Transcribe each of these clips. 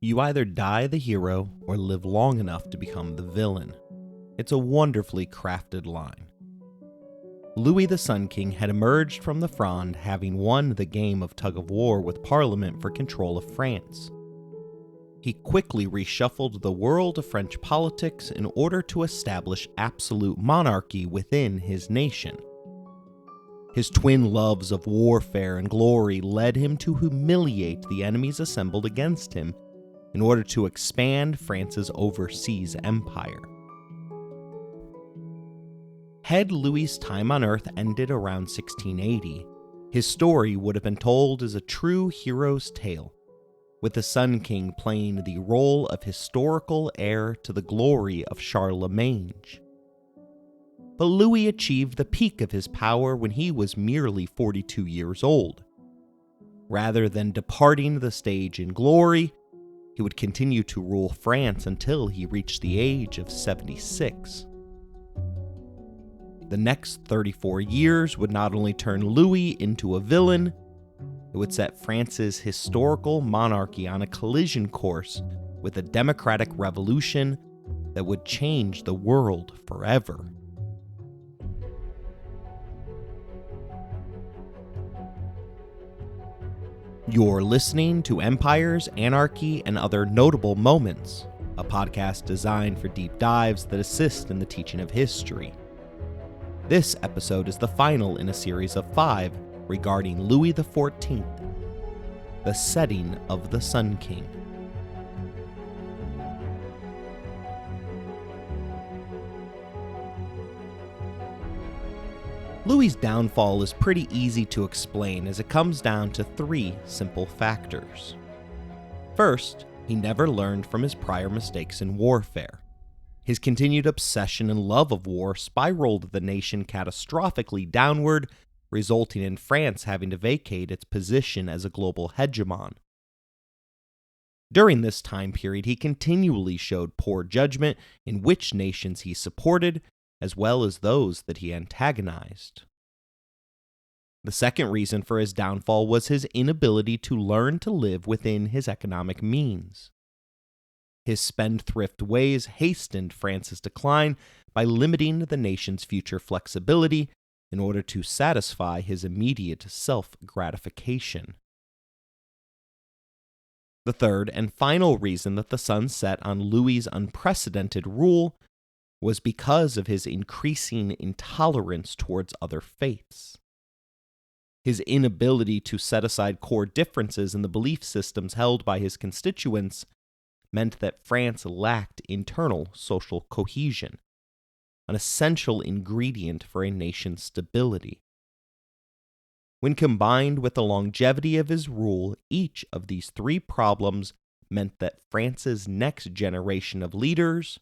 You either die the hero or live long enough to become the villain. It's a wonderfully crafted line. Louis the Sun King had emerged from the Fronde, having won the game of tug-of-war with Parliament for control of France. He quickly reshuffled the world of French politics in order to establish absolute monarchy within his nation. His twin loves of warfare and glory led him to humiliate the enemies assembled against him in order to expand France's overseas empire. Had Louis's time on Earth ended around 1680, his story would have been told as a true hero's tale, with the Sun King playing the role of historical heir to the glory of Charlemagne. But Louis achieved the peak of his power when he was merely 42 years old. Rather than departing the stage in glory, he would continue to rule France until he reached the age of 76. The next 34 years would not only turn Louis into a villain, it would set France's historical monarchy on a collision course with a democratic revolution that would change the world forever. You're listening to Empires, Anarchy, and Other Notable Moments, a podcast designed for deep dives that assist in the teaching of history. This episode is the final in a series of 5 regarding Louis XIV, the setting of the Sun King. Louis's downfall is pretty easy to explain as it comes down to 3 simple factors. First, he never learned from his prior mistakes in warfare. His continued obsession and love of war spiraled the nation catastrophically downward, resulting in France having to vacate its position as a global hegemon. During this time period, he continually showed poor judgment in which nations he supported, as well as those that he antagonized. The second reason for his downfall was his inability to learn to live within his economic means. His spendthrift ways hastened France's decline by limiting the nation's future flexibility in order to satisfy his immediate self-gratification. The third and final reason that the sun set on Louis's unprecedented rule was because of his increasing intolerance towards other faiths. His inability to set aside core differences in the belief systems held by his constituents meant that France lacked internal social cohesion, an essential ingredient for a nation's stability. When combined with the longevity of his rule, each of these 3 problems meant that France's next generation of leaders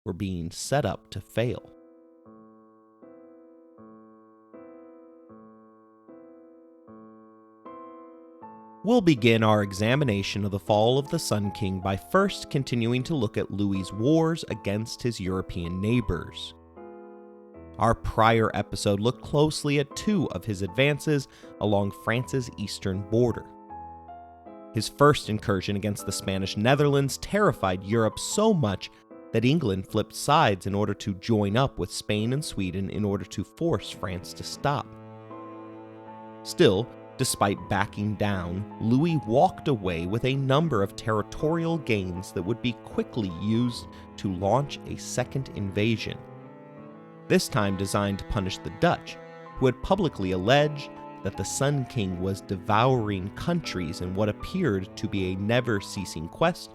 were being set up to fail. We'll begin our examination of the fall of the Sun King by first continuing to look at Louis's wars against his European neighbors. Our prior episode looked closely at 2 of his advances along France's eastern border. His first incursion against the Spanish Netherlands terrified Europe so much that England flipped sides in order to join up with Spain and Sweden in order to force France to stop. Still, despite backing down, Louis walked away with a number of territorial gains that would be quickly used to launch a second invasion, this time designed to punish the Dutch, who had publicly alleged that the Sun King was devouring countries in what appeared to be a never-ceasing quest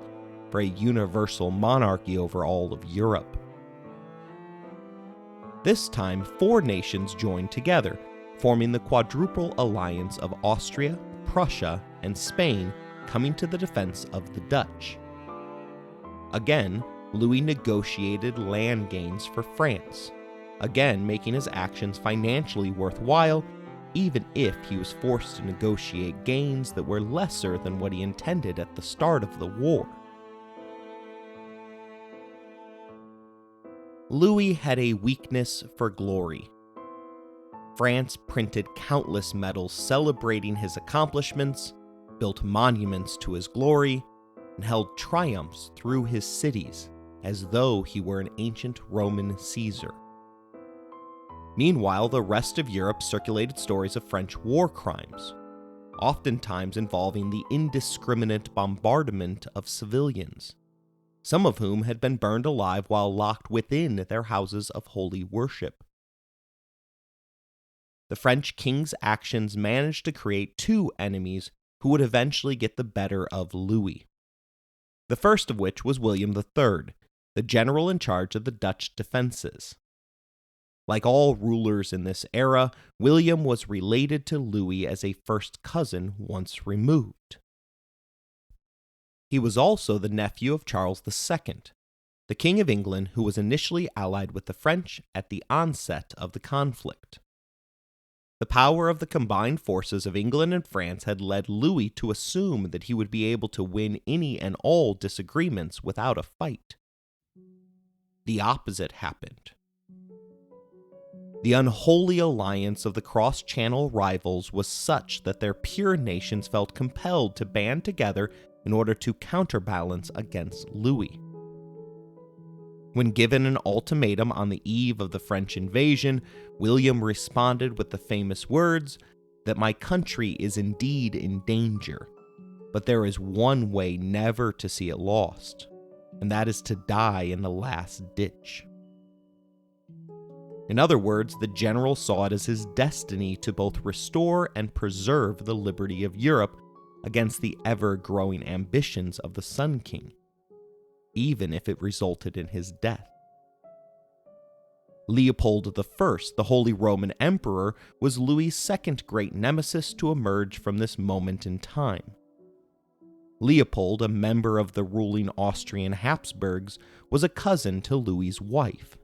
for a universal monarchy over all of Europe. This time, 4 nations joined together, forming the quadruple alliance of Austria, Prussia, and Spain coming to the defense of the Dutch. Again, Louis negotiated land gains for France, again making his actions financially worthwhile, even if he was forced to negotiate gains that were lesser than what he intended at the start of the war. Louis had a weakness for glory. France printed countless medals celebrating his accomplishments, built monuments to his glory, and held triumphs through his cities as though he were an ancient Roman Caesar. Meanwhile, the rest of Europe circulated stories of French war crimes, oftentimes involving the indiscriminate bombardment of civilians, some of whom had been burned alive while locked within their houses of holy worship. The French king's actions managed to create two enemies who would eventually get the better of Louis. The first of which was William III, the general in charge of the Dutch defenses. Like all rulers in this era, William was related to Louis as a first cousin once removed. He was also the nephew of Charles II, the King of England who was initially allied with the French at the onset of the conflict. The power of the combined forces of England and France had led Louis to assume that he would be able to win any and all disagreements without a fight. The opposite happened. The unholy alliance of the cross-channel rivals was such that their peer nations felt compelled to band together in order to counterbalance against Louis. When given an ultimatum on the eve of the French invasion, William responded with the famous words that my country is indeed in danger, but there is one way never to see it lost, and that is to die in the last ditch. In other words, the general saw it as his destiny to both restore and preserve the liberty of Europe against the ever-growing ambitions of the Sun King, even if it resulted in his death. Leopold I, the Holy Roman Emperor, was Louis's second great nemesis to emerge from this moment in time. Leopold, a member of the ruling Austrian Habsburgs, was a cousin to Louis's wife.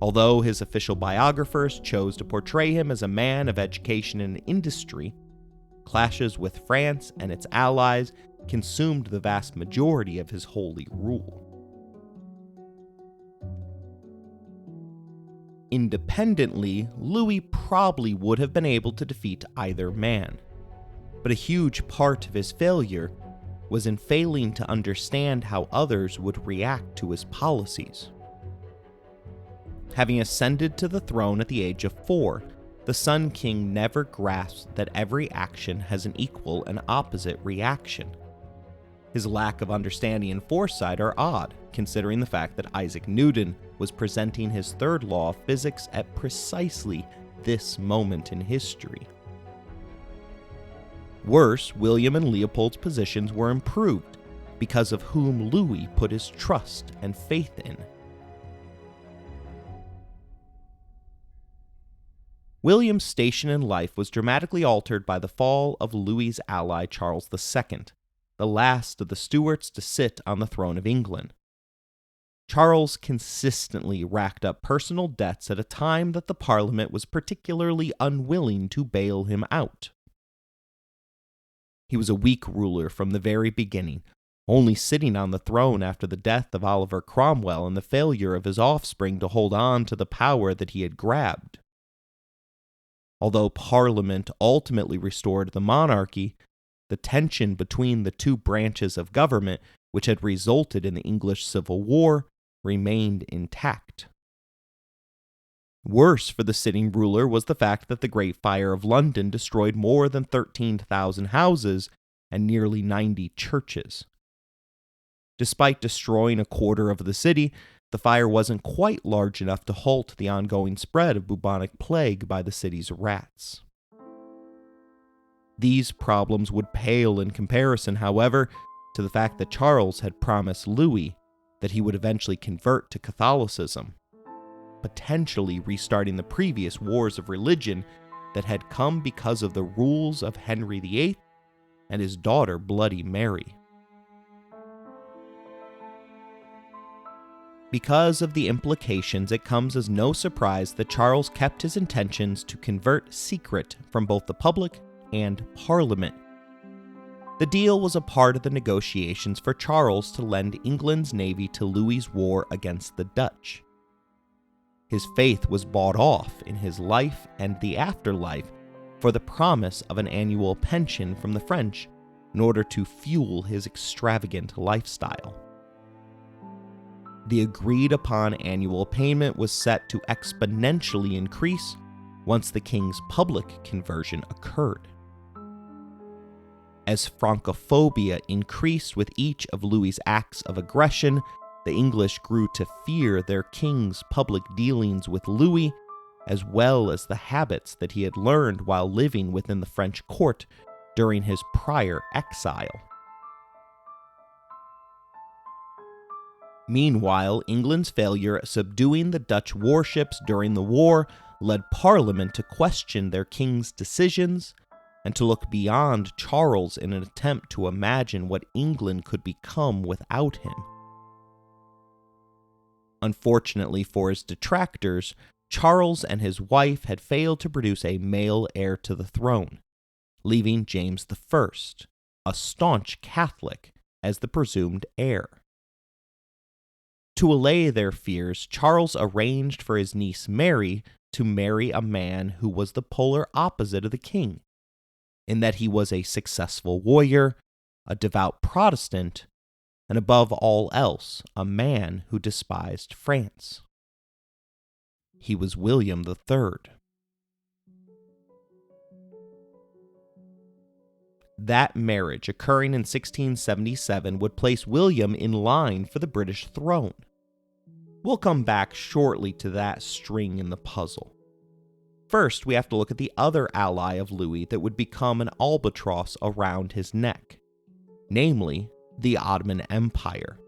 Although his official biographers chose to portray him as a man of education and industry, clashes with France and its allies consumed the vast majority of his holy rule. Independently, Louis probably would have been able to defeat either man, but a huge part of his failure was in failing to understand how others would react to his policies. Having ascended to the throne at the age of 4, the Sun King never grasped that every action has an equal and opposite reaction. His lack of understanding and foresight are odd, considering the fact that Isaac Newton was presenting his third law of physics at precisely this moment in history. Worse, William and Leopold's positions were improved because of whom Louis put his trust and faith in. William's station in life was dramatically altered by the fall of Louis's ally Charles II, the last of the Stuarts to sit on the throne of England. Charles consistently racked up personal debts at a time that the Parliament was particularly unwilling to bail him out. He was a weak ruler from the very beginning, only sitting on the throne after the death of Oliver Cromwell and the failure of his offspring to hold on to the power that he had grabbed. Although Parliament ultimately restored the monarchy, the tension between the two branches of government, which had resulted in the English Civil War, remained intact. Worse for the sitting ruler was the fact that the Great Fire of London destroyed more than 13,000 houses and nearly 90 churches. Despite destroying a quarter of the city, the fire wasn't quite large enough to halt the ongoing spread of bubonic plague by the city's rats. These problems would pale in comparison, however, to the fact that Charles had promised Louis that he would eventually convert to Catholicism, potentially restarting the previous wars of religion that had come because of the rules of Henry VIII and his daughter Bloody Mary. Because of the implications, it comes as no surprise that Charles kept his intentions to convert secret from both the public and Parliament. The deal was a part of the negotiations for Charles to lend England's navy to Louis's war against the Dutch. His faith was bought off in his life and the afterlife for the promise of an annual pension from the French in order to fuel his extravagant lifestyle. The agreed-upon annual payment was set to exponentially increase once the king's public conversion occurred. As Francophobia increased with each of Louis's acts of aggression, the English grew to fear their king's public dealings with Louis, as well as the habits that he had learned while living within the French court during his prior exile. Meanwhile, England's failure at subduing the Dutch warships during the war led Parliament to question their king's decisions and to look beyond Charles in an attempt to imagine what England could become without him. Unfortunately for his detractors, Charles and his wife had failed to produce a male heir to the throne, leaving James I, a staunch Catholic, as the presumed heir. To allay their fears, Charles arranged for his niece Mary to marry a man who was the polar opposite of the king, in that he was a successful warrior, a devout Protestant, and above all else, a man who despised France. He was William III. That marriage, occurring in 1677, would place William in line for the British throne. We'll come back shortly to that string in the puzzle. First, we have to look at the other ally of Louis that would become an albatross around his neck, namely the Ottoman Empire.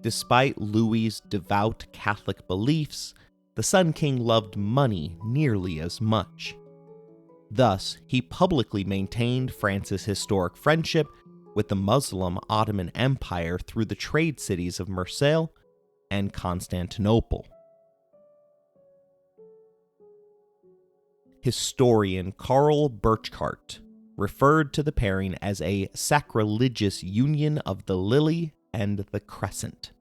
Despite Louis's devout Catholic beliefs, the Sun King loved money nearly as much. Thus, he publicly maintained France's historic friendship with the Muslim Ottoman Empire through the trade cities of Marseille and Constantinople. Historian Karl Burckhardt referred to the pairing as a sacrilegious union of the lily and the crescent.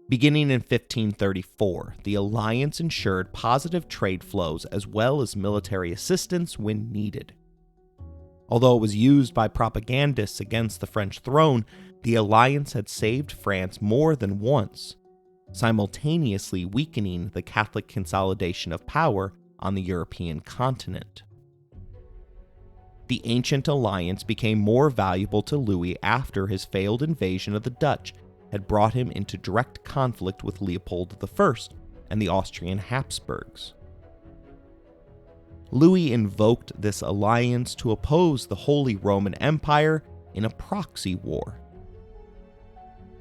Beginning in 1534, the alliance ensured positive trade flows as well as military assistance when needed. Although it was used by propagandists against the French throne, the alliance had saved France more than once, simultaneously weakening the Catholic consolidation of power on the European continent. The ancient alliance became more valuable to Louis after his failed invasion of the Dutch had brought him into direct conflict with Leopold I and the Austrian Habsburgs. Louis invoked this alliance to oppose the Holy Roman Empire in a proxy war.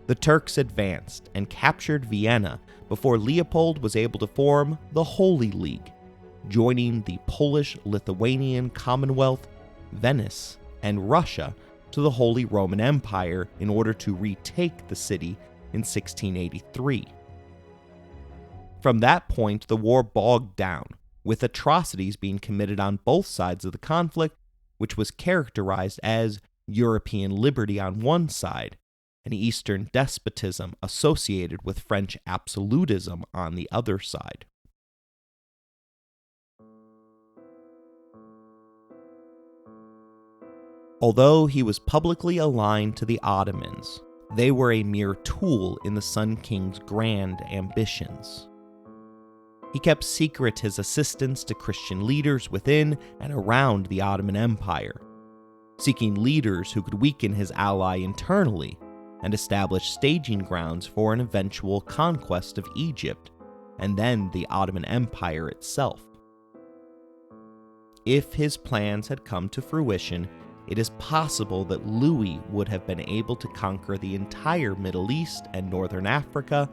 The Turks advanced and captured Vienna before Leopold was able to form the Holy League, joining the Polish-Lithuanian Commonwealth, Venice, and Russia to the Holy Roman Empire in order to retake the city in 1683. From that point, the war bogged down, with atrocities being committed on both sides of the conflict, which was characterized as European liberty on one side and Eastern despotism associated with French absolutism on the other side. Although he was publicly aligned to the Ottomans, they were a mere tool in the Sun King's grand ambitions. He kept secret his assistance to Christian leaders within and around the Ottoman Empire, seeking leaders who could weaken his ally internally and establish staging grounds for an eventual conquest of Egypt and then the Ottoman Empire itself. If his plans had come to fruition, it is possible that Louis would have been able to conquer the entire Middle East and Northern Africa,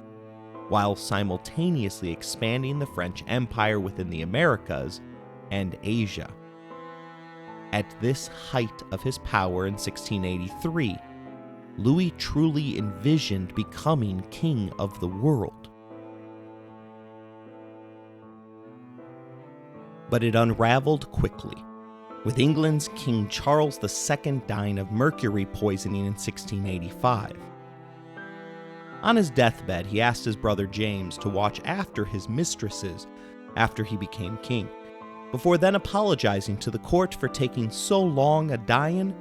while simultaneously expanding the French Empire within the Americas and Asia. At this height of his power in 1683, Louis truly envisioned becoming king of the world. But it unraveled quickly, with England's King Charles II dying of mercury poisoning in 1685. On his deathbed, he asked his brother James to watch after his mistresses after he became king, before then apologizing to the court for taking so long a dying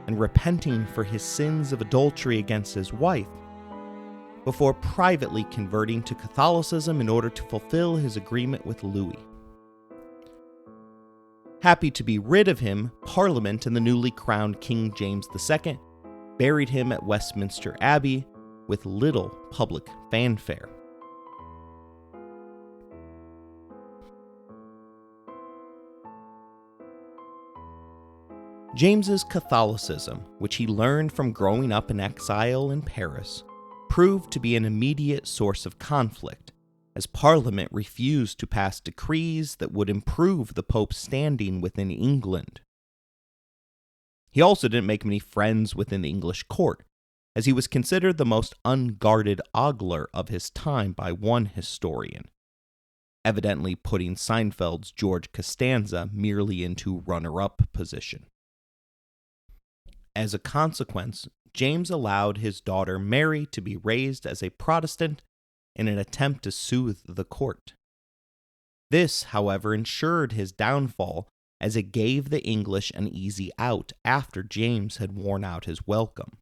and repenting for his sins of adultery against his wife, before privately converting to Catholicism in order to fulfill his agreement with Louis. Happy to be rid of him, Parliament and the newly crowned King James II buried him at Westminster Abbey with little public fanfare. James's Catholicism, which he learned from growing up in exile in Paris, proved to be an immediate source of conflict, as Parliament refused to pass decrees that would improve the Pope's standing within England. He also didn't make many friends within the English court, as he was considered the most unguarded ogler of his time by one historian, evidently putting Seinfeld's George Costanza merely into runner-up position. As a consequence, James allowed his daughter Mary to be raised as a Protestant in an attempt to soothe the court. This, however, ensured his downfall, as it gave the English an easy out after James had worn out his welcome.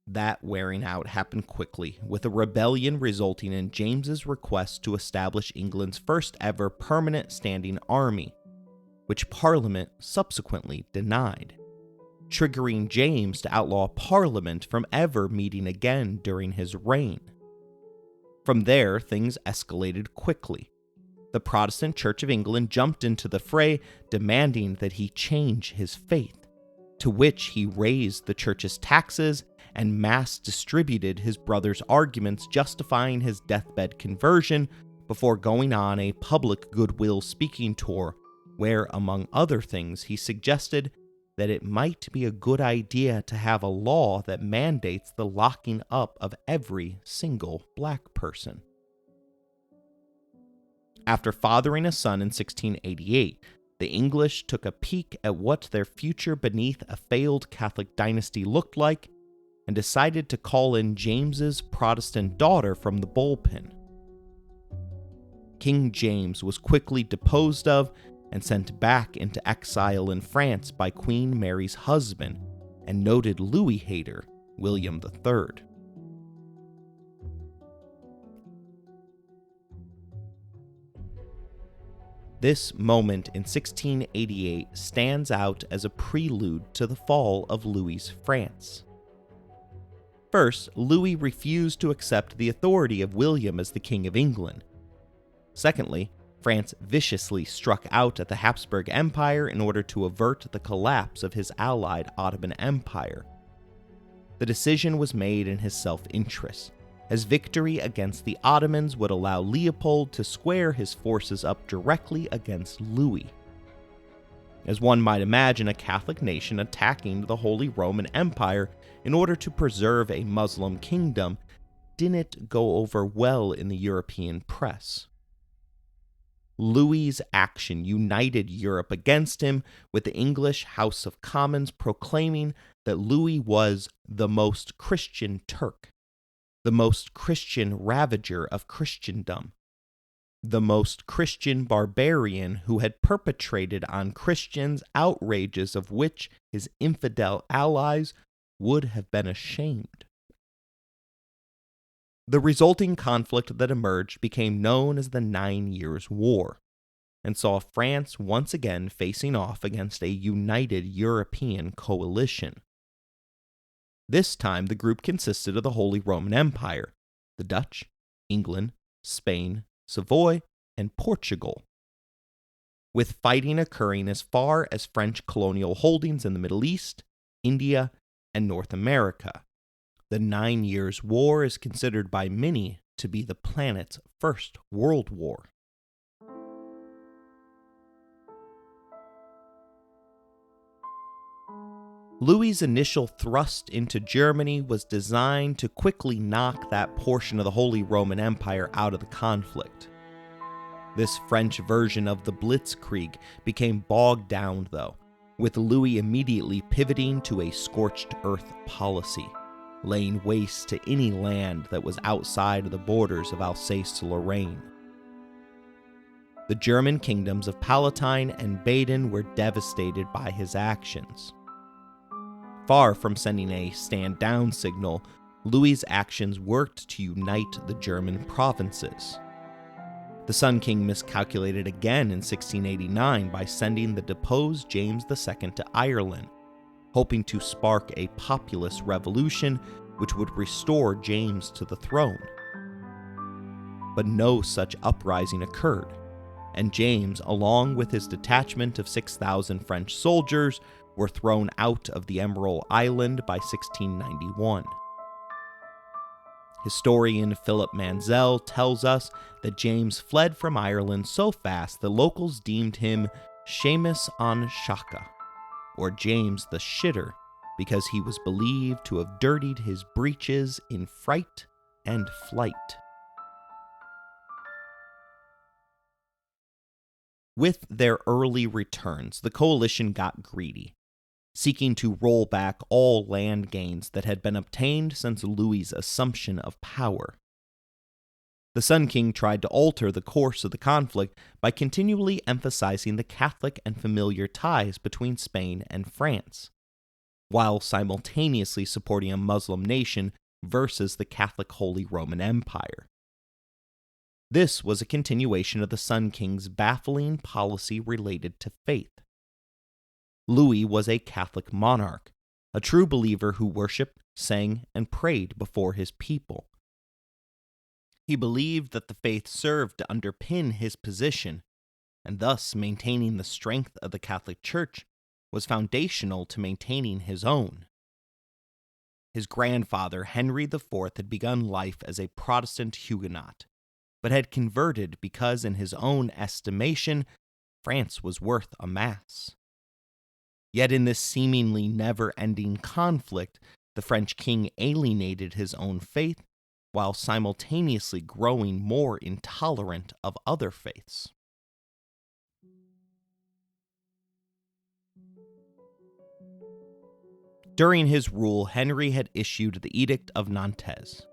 That wearing out happened quickly, with a rebellion resulting in James's request to establish England's first ever permanent standing army, which Parliament subsequently denied, triggering James to outlaw Parliament from ever meeting again during his reign. From there, things escalated quickly. The Protestant Church of England jumped into the fray, demanding that he change his faith, to which he raised the church's taxes and mass distributed his brother's arguments justifying his deathbed conversion before going on a public goodwill speaking tour where, among other things, he suggested that it might be a good idea to have a law that mandates the locking up of every single black person. After fathering a son in 1688, the English took a peek at what their future beneath a failed Catholic dynasty looked like and decided to call in James's Protestant daughter from the bullpen. King James was quickly deposed of and sent back into exile in France by Queen Mary's husband and noted Louis hater, William III. This moment in 1688 stands out as a prelude to the fall of Louis's France. First, Louis refused to accept the authority of William as the King of England. Secondly, France viciously struck out at the Habsburg Empire in order to avert the collapse of his allied Ottoman Empire. The decision was made in his self-interest, as victory against the Ottomans would allow Leopold to square his forces up directly against Louis. As one might imagine, a Catholic nation attacking the Holy Roman Empire in order to preserve a Muslim kingdom didn't go over well in the European press. Louis's action united Europe against him, with the English House of Commons proclaiming that Louis was the most Christian Turk, the most Christian ravager of Christendom, the most Christian barbarian who had perpetrated on Christians outrages of which his infidel allies would have been ashamed. The resulting conflict that emerged became known as the 9 Years' War, and saw France once again facing off against a united European coalition. This time, the group consisted of the Holy Roman Empire, the Dutch, England, Spain, Savoy, and Portugal, with fighting occurring as far as French colonial holdings in the Middle East, India, and North America. The 9 Years' War is considered by many to be the planet's first world war. Louis's initial thrust into Germany was designed to quickly knock that portion of the Holy Roman Empire out of the conflict. This French version of the Blitzkrieg became bogged down, though, with Louis immediately pivoting to a scorched earth policy, laying waste to any land that was outside of the borders of Alsace-Lorraine. the German kingdoms of Palatine and Baden were devastated by his actions. Far from sending a stand-down signal, Louis's actions worked to unite the German provinces. The Sun King miscalculated again in 1689 by sending the deposed James II to Ireland, hoping to spark a populist revolution which would restore James to the throne. But no such uprising occurred, and James, along with his detachment of 6,000 French soldiers, were thrown out of the Emerald Island by 1691. Historian Philip Mansell tells us that James fled from Ireland so fast that locals deemed him Seamus an Shaka, or James the Shitter, because he was believed to have dirtied his breeches in fright and flight. With their early returns, the coalition got greedy, seeking to roll back all land gains that had been obtained since Louis's assumption of power. The Sun King tried to alter the course of the conflict by continually emphasizing the Catholic and familiar ties between Spain and France, while simultaneously supporting a Muslim nation versus the Catholic Holy Roman Empire. This was a continuation of the Sun King's baffling policy related to faith. Louis was a Catholic monarch, a true believer who worshipped, sang, and prayed before his people. He believed that the faith served to underpin his position, and thus maintaining the strength of the Catholic Church was foundational to maintaining his own. His grandfather, Henry IV, had begun life as a Protestant Huguenot, but had converted because, in his own estimation, France was worth a mass. Yet in this seemingly never-ending conflict, the French king alienated his own faith while simultaneously growing more intolerant of other faiths. During his rule, Henry had issued the Edict of Nantes,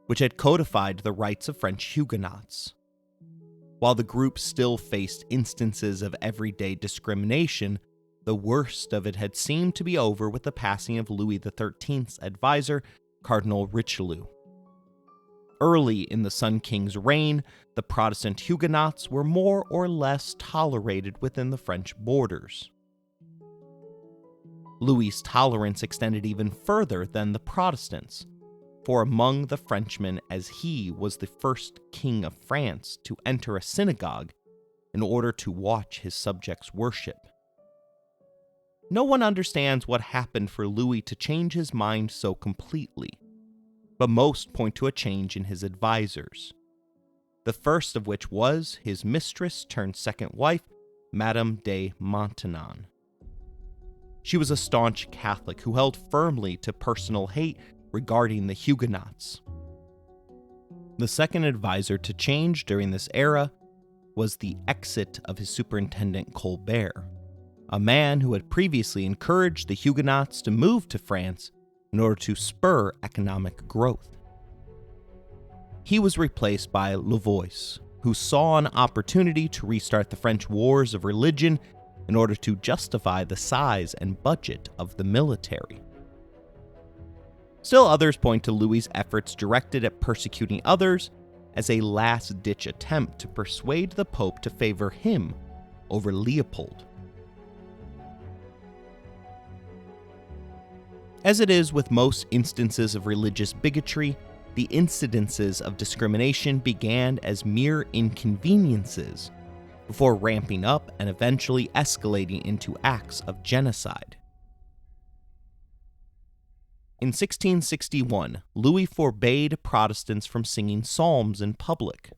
which had codified the rights of French Huguenots. While the group still faced instances of everyday discrimination, the worst of it had seemed to be over with the passing of Louis XIII's advisor, Cardinal Richelieu. Early in the Sun King's reign, the Protestant Huguenots were more or less tolerated within the French borders. Louis's tolerance extended even further than the Protestants, for among the Frenchmen, as he was the first king of France to enter a synagogue in order to watch his subjects worship. No one understands what happened for Louis to change his mind so completely, but most point to a change in his advisors. The first of which was his mistress turned second wife, Madame de Maintenon. She was a staunch Catholic who held firmly to personal hate regarding the Huguenots. The second advisor to change during this era was the exit of his superintendent Colbert, a man who had previously encouraged the Huguenots to move to France in order to spur economic growth. He was replaced by Louvois, who saw an opportunity to restart the French wars of religion in order to justify the size and budget of the military. Still others point to Louis's efforts directed at persecuting others as a last-ditch attempt to persuade the Pope to favor him over Leopold. As it is with most instances of religious bigotry, the incidences of discrimination began as mere inconveniences before ramping up and eventually escalating into acts of genocide. In 1661, Louis forbade Protestants from singing psalms in public.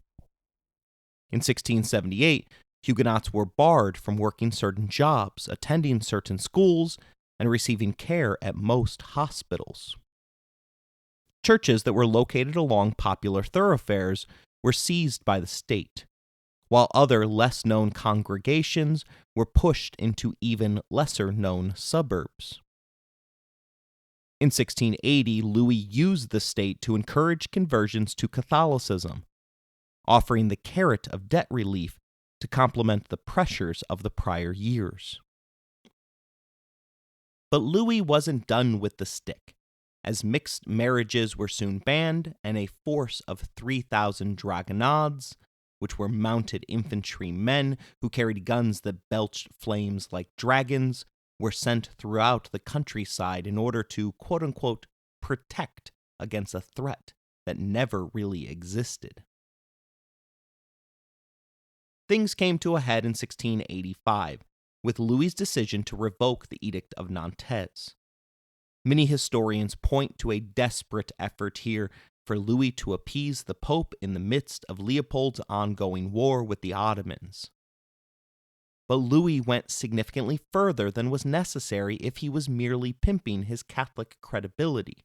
In 1678, Huguenots were barred from working certain jobs, attending certain schools, and receiving care at most hospitals. Churches that were located along popular thoroughfares were seized by the state, while other less-known congregations were pushed into even lesser-known suburbs. In 1680, Louis used the state to encourage conversions to Catholicism, offering the carrot of debt relief to complement the pressures of the prior years. But Louis wasn't done with the stick, as mixed marriages were soon banned and a force of 3,000 dragonnades, which were mounted infantry men who carried guns that belched flames like dragons, were sent throughout the countryside in order to, quote-unquote, protect against a threat that never really existed. Things came to a head in 1685, with Louis's decision to revoke the Edict of Nantes. Many historians point to a desperate effort here for Louis to appease the Pope in the midst of Leopold's ongoing war with the Ottomans. But Louis went significantly further than was necessary if he was merely pimping his Catholic credibility.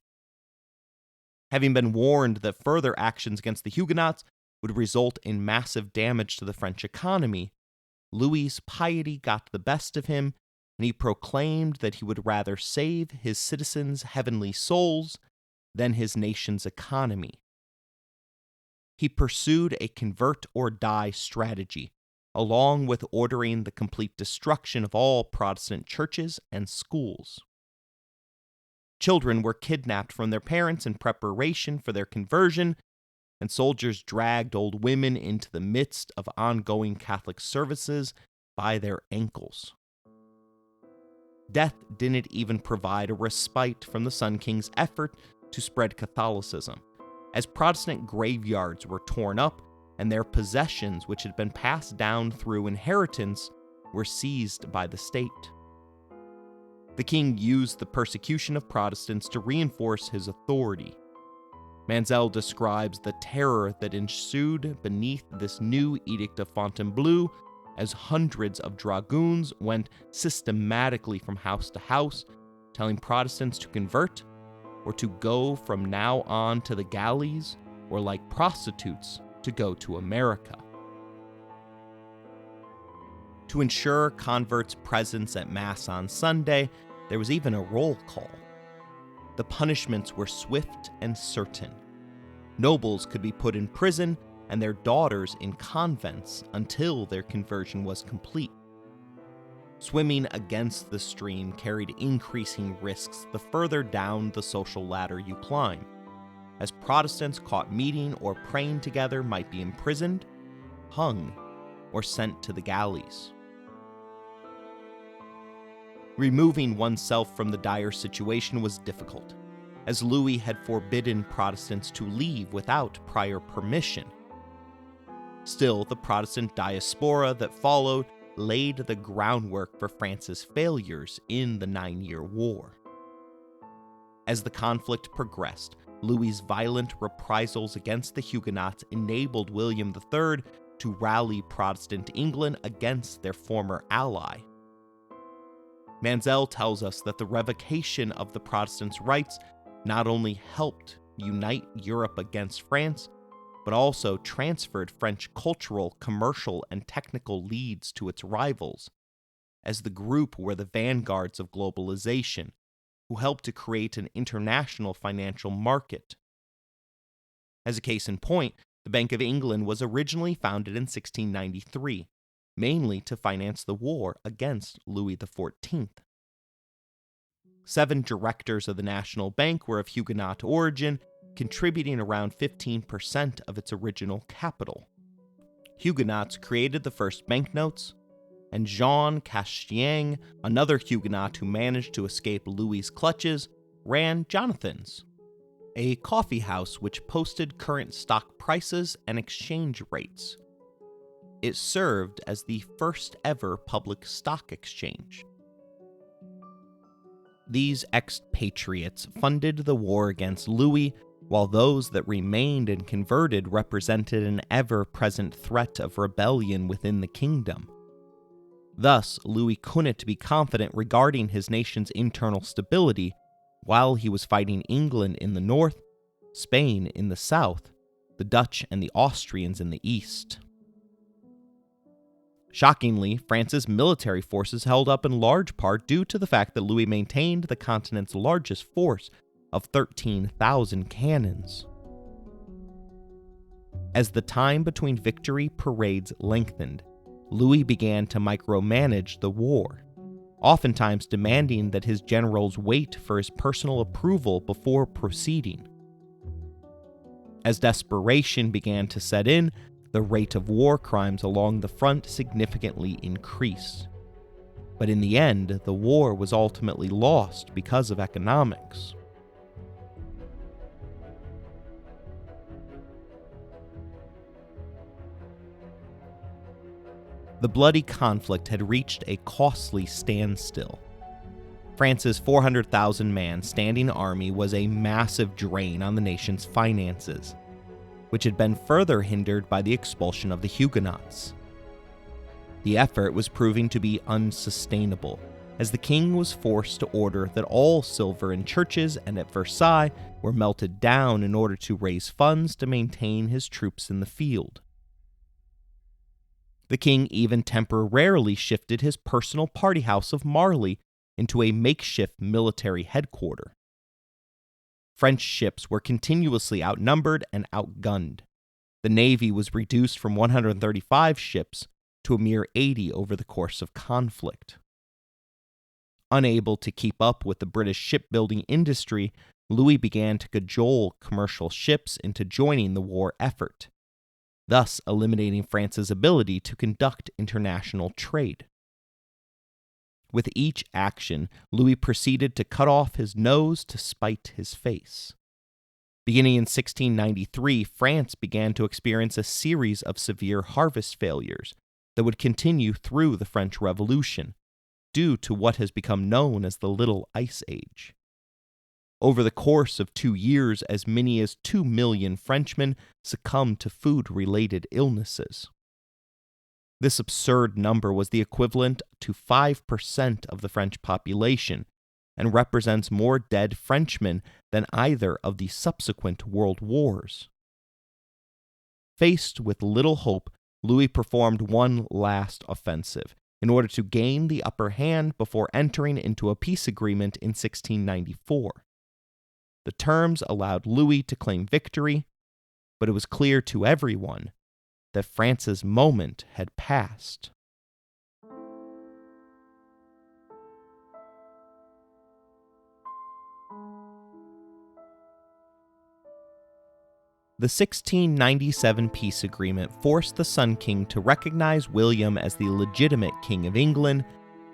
Having been warned that further actions against the Huguenots would result in massive damage to the French economy, Louis's piety got the best of him, and he proclaimed that he would rather save his citizens' heavenly souls than his nation's economy. He pursued a convert-or-die strategy, along with ordering the complete destruction of all Protestant churches and schools. Children were kidnapped from their parents in preparation for their conversion, and soldiers dragged old women into the midst of ongoing Catholic services by their ankles. Death didn't even provide a respite from the Sun King's effort to spread Catholicism, as Protestant graveyards were torn up and their possessions, which had been passed down through inheritance, were seized by the state. The king used the persecution of Protestants to reinforce his authority. Manzel describes the terror that ensued beneath this new Edict of Fontainebleau, as hundreds of dragoons went systematically from house to house, telling Protestants to convert or to go from now on to the galleys, or like prostitutes, to go to America. To ensure converts' presence at Mass on Sunday, there was even a roll call. The punishments were swift and certain. Nobles could be put in prison and their daughters in convents until their conversion was complete. Swimming against the stream carried increasing risks the further down the social ladder you climb, as Protestants caught meeting or praying together might be imprisoned, hung, or sent to the galleys. Removing oneself from the dire situation was difficult, as Louis had forbidden Protestants to leave without prior permission. Still, the Protestant diaspora that followed laid the groundwork for France's failures in the 9-Year War. As the conflict progressed, Louis's violent reprisals against the Huguenots enabled William III to rally Protestant England against their former ally. Manzel tells us that the revocation of the Protestants' rights not only helped unite Europe against France, but also transferred French cultural, commercial, and technical leads to its rivals, as the group were the vanguards of globalization, who helped to create an international financial market. As a case in point, the Bank of England was originally founded in 1693, mainly to finance the war against Louis XIV. 7 directors of the National Bank were of Huguenot origin, contributing around 15% of its original capital. Huguenots created the first banknotes, and Jean Castiang, another Huguenot who managed to escape Louis's clutches, ran Jonathan's, a coffee house which posted current stock prices and exchange rates. It served as the first ever public stock exchange. These expatriates funded the war against Louis, while those that remained and converted represented an ever-present threat of rebellion within the kingdom. Thus, Louis couldn't be confident regarding his nation's internal stability while he was fighting England in the north, Spain in the south, the Dutch and the Austrians in the east. Shockingly, France's military forces held up in large part due to the fact that Louis maintained the continent's largest force of 13,000 cannons. As the time between victory parades lengthened, Louis began to micromanage the war, oftentimes demanding that his generals wait for his personal approval before proceeding. As desperation began to set in, the rate of war crimes along the front significantly increased. But in the end, the war was ultimately lost because of economics. The bloody conflict had reached a costly standstill. France's 400,000-man standing army was a massive drain on the nation's finances, which had been further hindered by the expulsion of the Huguenots. The effort was proving to be unsustainable, as the king was forced to order that all silver in churches and at Versailles were melted down in order to raise funds to maintain his troops in the field. The king even temporarily shifted his personal party house of Marly into a makeshift military headquarters. French ships were continuously outnumbered and outgunned. The navy was reduced from 135 ships to a mere 80 over the course of conflict. Unable to keep up with the British shipbuilding industry, Louis began to cajole commercial ships into joining the war effort, thus eliminating France's ability to conduct international trade. With each action, Louis proceeded to cut off his nose to spite his face. Beginning in 1693, France began to experience a series of severe harvest failures that would continue through the French Revolution, due to what has become known as the Little Ice Age. Over the course of 2 years, as many as 2 million Frenchmen succumbed to food-related illnesses. This absurd number was the equivalent to 5% of the French population, and represents more dead Frenchmen than either of the subsequent world wars. Faced with little hope, Louis performed one last offensive in order to gain the upper hand before entering into a peace agreement in 1694. The terms allowed Louis to claim victory, but it was clear to everyone that France's moment had passed. The 1697 peace agreement forced the Sun King to recognize William as the legitimate King of England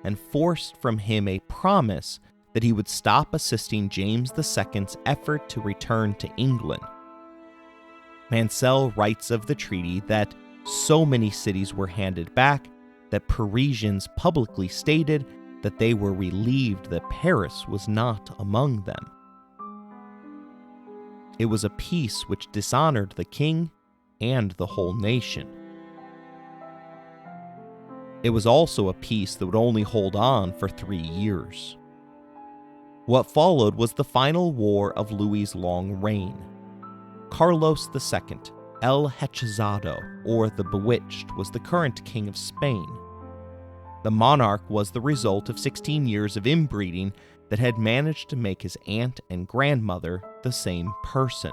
and forced from him a promise that he would stop assisting James II's effort to return to England. Mansell writes of the treaty that so many cities were handed back that Parisians publicly stated that they were relieved that Paris was not among them. It was a peace which dishonored the king and the whole nation. It was also a peace that would only hold on for 3 years. What followed was the final war of Louis's long reign. Carlos II, El Hechizado, or the Bewitched, was the current king of Spain. The monarch was the result of 16 years of inbreeding that had managed to make his aunt and grandmother the same person.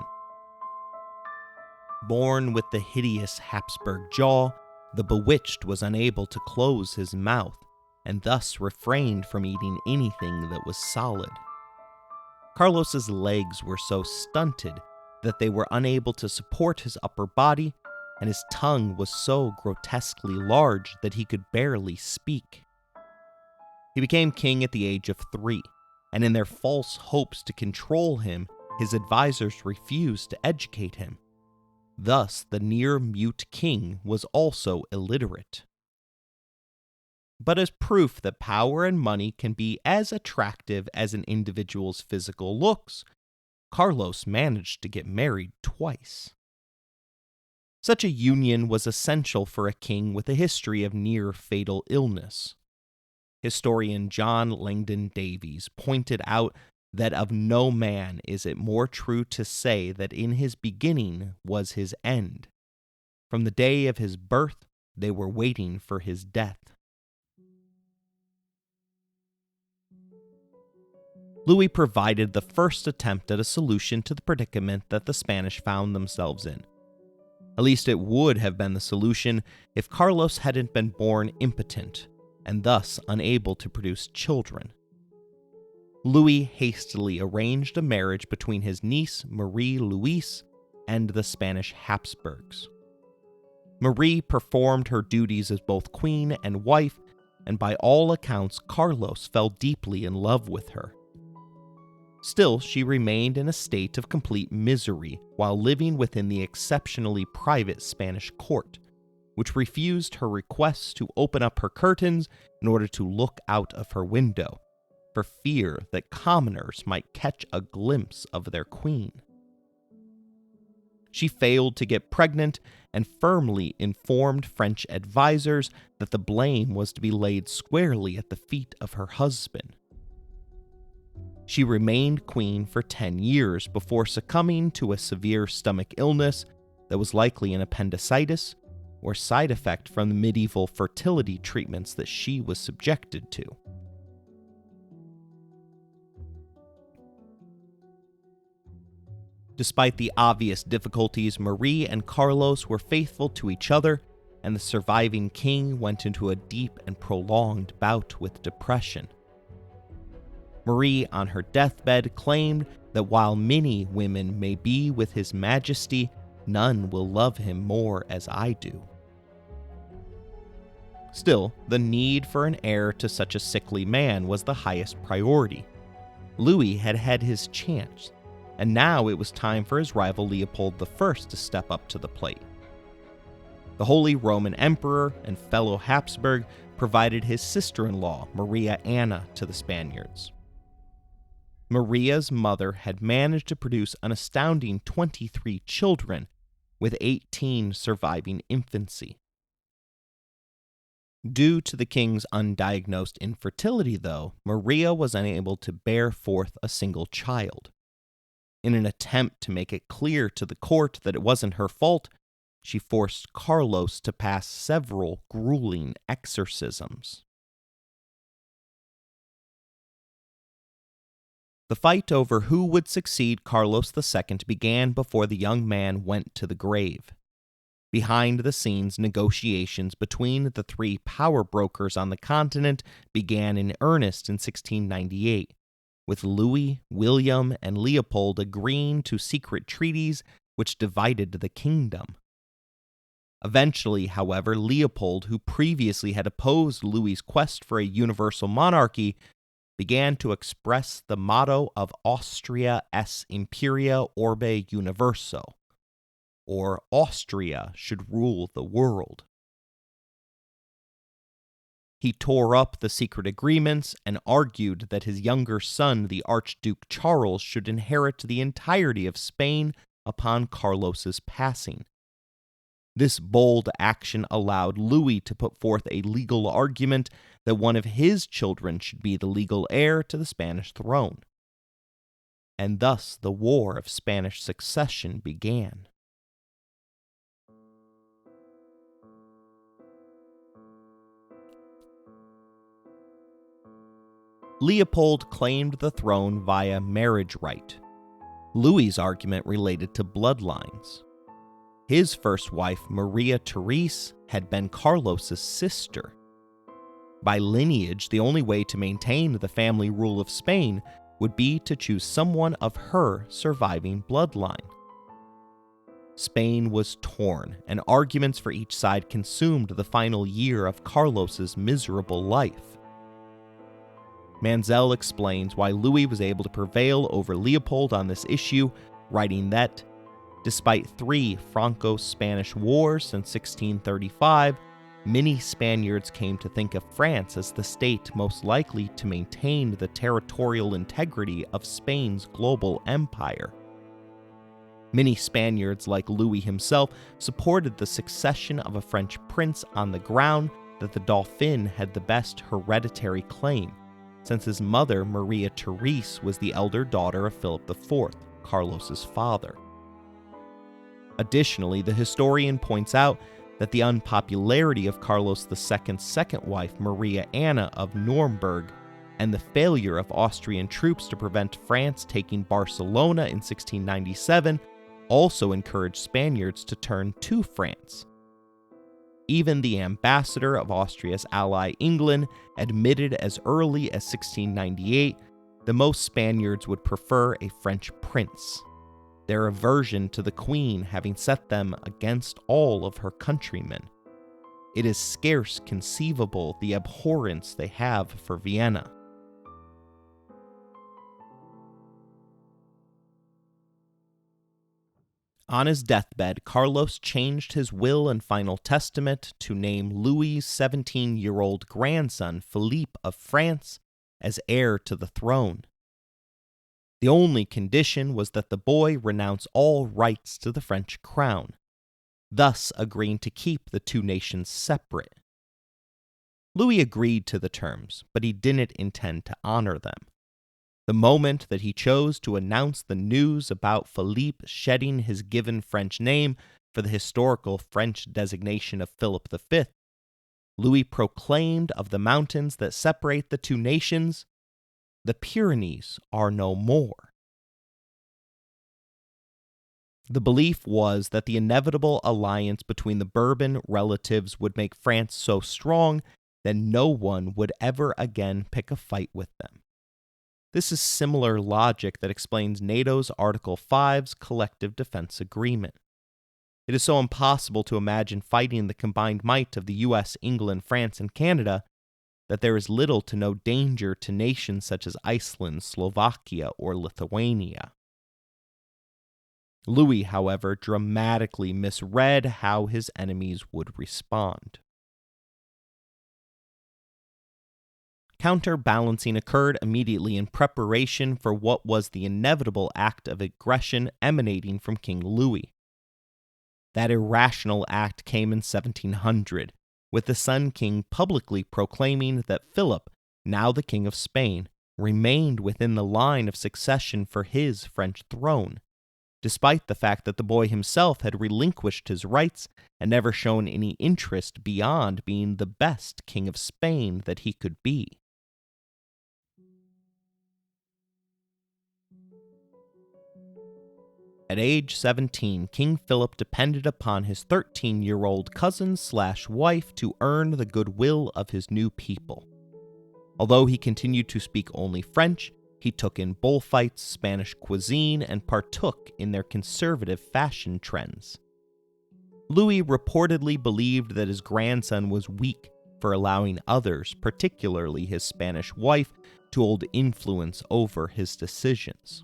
Born with the hideous Habsburg jaw, the Bewitched was unable to close his mouth, and thus refrained from eating anything that was solid. Carlos's legs were so stunted that they were unable to support his upper body, and his tongue was so grotesquely large that he could barely speak. He became king at the age of 3, and in their false hopes to control him, his advisors refused to educate him. Thus, the near-mute king was also illiterate. But as proof that power and money can be as attractive as an individual's physical looks, Carlos managed to get married twice. Such a union was essential for a king with a history of near-fatal illness. Historian John Langdon Davies pointed out that of no man is it more true to say that in his beginning was his end. From the day of his birth, they were waiting for his death. Louis provided the first attempt at a solution to the predicament that the Spanish found themselves in. At least it would have been the solution if Carlos hadn't been born impotent and thus unable to produce children. Louis hastily arranged a marriage between his niece Marie Louise and the Spanish Habsburgs. Marie performed her duties as both queen and wife, and by all accounts, Carlos fell deeply in love with her. Still, she remained in a state of complete misery while living within the exceptionally private Spanish court, which refused her requests to open up her curtains in order to look out of her window, for fear that commoners might catch a glimpse of their queen. She failed to get pregnant and firmly informed French advisors that the blame was to be laid squarely at the feet of her husband. She remained queen for 10 years before succumbing to a severe stomach illness that was likely an appendicitis or side effect from the medieval fertility treatments that she was subjected to. Despite the obvious difficulties, Marie and Carlos were faithful to each other, and the surviving king went into a deep and prolonged bout with depression. Marie, on her deathbed, claimed that while many women may be with His Majesty, none will love him more as I do. Still, the need for an heir to such a sickly man was the highest priority. Louis had had his chance, and now it was time for his rival Leopold I to step up to the plate. The Holy Roman Emperor and fellow Habsburg provided his sister-in-law, Maria Anna, to the Spaniards. Maria's mother had managed to produce an astounding 23 children, with 18 surviving infancy. Due to the king's undiagnosed infertility, though, Maria was unable to bear forth a single child. In an attempt to make it clear to the court that it wasn't her fault, she forced Carlos to pass several grueling exorcisms. The fight over who would succeed Carlos II began before the young man went to the grave. Behind the scenes, negotiations between the three power brokers on the continent began in earnest in 1698, with Louis, William, and Leopold agreeing to secret treaties which divided the kingdom. Eventually, however, Leopold, who previously had opposed Louis's quest for a universal monarchy, began to express the motto of Austria es Imperia Orbe Universo, or Austria should rule the world. He tore up the secret agreements and argued that his younger son, the Archduke Charles, should inherit the entirety of Spain upon Carlos's passing. This bold action allowed Louis to put forth a legal argument that one of his children should be the legal heir to the Spanish throne. And thus the War of Spanish Succession began. Leopold claimed the throne via marriage right. Louis's argument related to bloodlines. His first wife, Maria Therese, had been Carlos's sister. By lineage, the only way to maintain the family rule of Spain would be to choose someone of her surviving bloodline. Spain was torn, and arguments for each side consumed the final year of Carlos's miserable life. Manzel explains why Louis was able to prevail over Leopold on this issue, writing that, despite 3 Franco-Spanish wars since 1635, many Spaniards came to think of France as the state most likely to maintain the territorial integrity of Spain's global empire. Many Spaniards, like Louis himself, supported the succession of a French prince on the ground that the Dauphin had the best hereditary claim, since his mother, Maria Therese, was the elder daughter of Philip IV, Carlos's father. Additionally, the historian points out that the unpopularity of Carlos II's second wife, Maria Anna of Nuremberg, and the failure of Austrian troops to prevent France taking Barcelona in 1697 also encouraged Spaniards to turn to France. Even the ambassador of Austria's ally England admitted as early as 1698 that most Spaniards would prefer a French prince, their aversion to the Queen having set them against all of her countrymen. It is scarce conceivable the abhorrence they have for Vienna. On his deathbed, Carlos changed his will and final testament to name Louis's 17-year-old grandson, Philippe of France, as heir to the throne. The only condition was that the boy renounce all rights to the French crown, thus agreeing to keep the two nations separate. Louis agreed to the terms, but he didn't intend to honor them. The moment that he chose to announce the news about Philippe shedding his given French name for the historical French designation of Philip V, Louis proclaimed of the mountains that separate the two nations, "The Pyrenees are no more." The belief was that the inevitable alliance between the Bourbon relatives would make France so strong that no one would ever again pick a fight with them. This is similar logic that explains NATO's Article 5's collective defense agreement. It is so impossible to imagine fighting the combined might of the US, England, France, and Canada that there is little to no danger to nations such as Iceland, Slovakia, or Lithuania. Louis, however, dramatically misread how his enemies would respond. Counterbalancing occurred immediately in preparation for what was the inevitable act of aggression emanating from King Louis. That irrational act came in 1700, with the Sun King publicly proclaiming that Philip, now the King of Spain, remained within the line of succession for his French throne, despite the fact that the boy himself had relinquished his rights and never shown any interest beyond being the best King of Spain that he could be. At age 17, King Philip depended upon his 13-year-old cousin/wife to earn the goodwill of his new people. Although he continued to speak only French, he took in bullfights, Spanish cuisine, and partook in their conservative fashion trends. Louis reportedly believed that his grandson was weak for allowing others, particularly his Spanish wife, to hold influence over his decisions.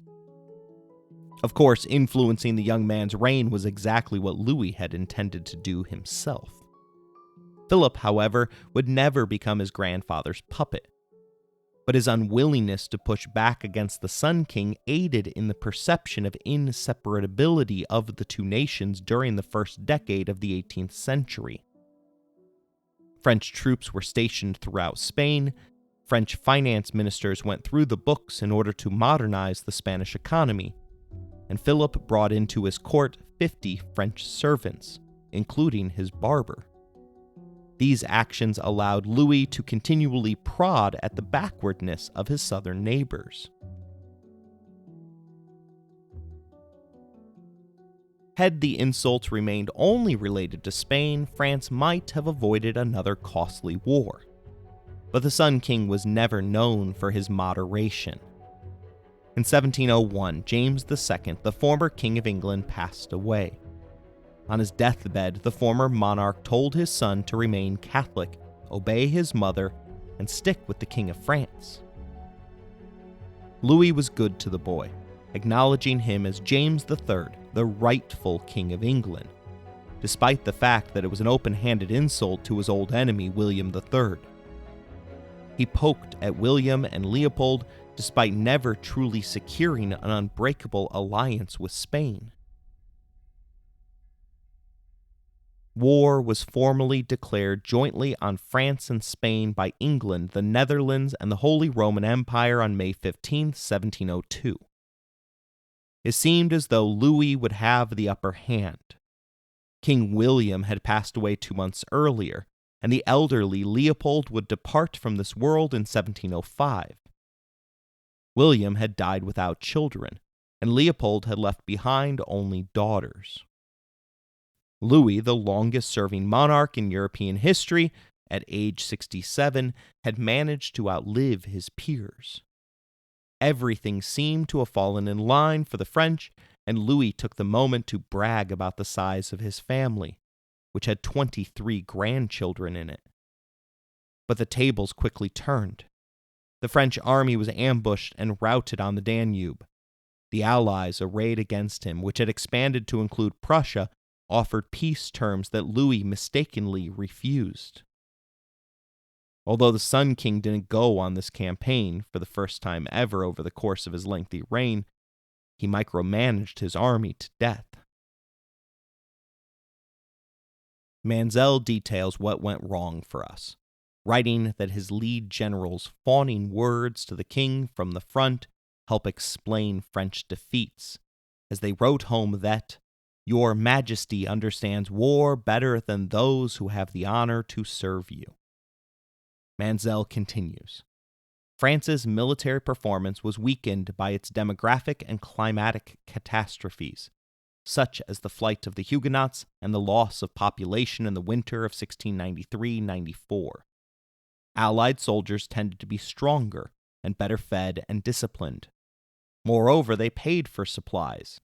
Of course, influencing the young man's reign was exactly what Louis had intended to do himself. Philip, however, would never become his grandfather's puppet. But his unwillingness to push back against the Sun King aided in the perception of inseparability of the two nations during the first decade of the 18th century. French troops were stationed throughout Spain. French finance ministers went through the books in order to modernize the Spanish economy, and Philip brought into his court 50 French servants, including his barber. These actions allowed Louis to continually prod at the backwardness of his southern neighbors. Had the insults remained only related to Spain, France might have avoided another costly war. But the Sun King was never known for his moderation. In 1701, James II, the former King of England, passed away. On his deathbed, the former monarch told his son to remain Catholic, obey his mother, and stick with the King of France. Louis was good to the boy, acknowledging him as James III, the rightful King of England, despite the fact that it was an open-handed insult to his old enemy, William III. He poked at William and Leopold despite never truly securing an unbreakable alliance with Spain. War was formally declared jointly on France and Spain by England, the Netherlands, and the Holy Roman Empire on May 15, 1702. It seemed as though Louis would have the upper hand. King William had passed away 2 months earlier, and the elderly Leopold would depart from this world in 1705. William had died without children, and Leopold had left behind only daughters. Louis, the longest-serving monarch in European history, at age 67, had managed to outlive his peers. Everything seemed to have fallen in line for the French, and Louis took the moment to brag about the size of his family, which had 23 grandchildren in it. But the tables quickly turned. The French army was ambushed and routed on the Danube. The Allies, arrayed against him, which had expanded to include Prussia, offered peace terms that Louis mistakenly refused. Although the Sun King didn't go on this campaign for the first time ever over the course of his lengthy reign, he micromanaged his army to death. Manzel details what went wrong for us, writing that his lead generals' fawning words to the king from the front help explain French defeats, as they wrote home that "Your Majesty understands war better than those who have the honor to serve you." Manzel continues, France's military performance was weakened by its demographic and climatic catastrophes, such as the flight of the Huguenots and the loss of population in the winter of 1693-94. Allied soldiers tended to be stronger and better fed and disciplined. Moreover, they paid for supplies.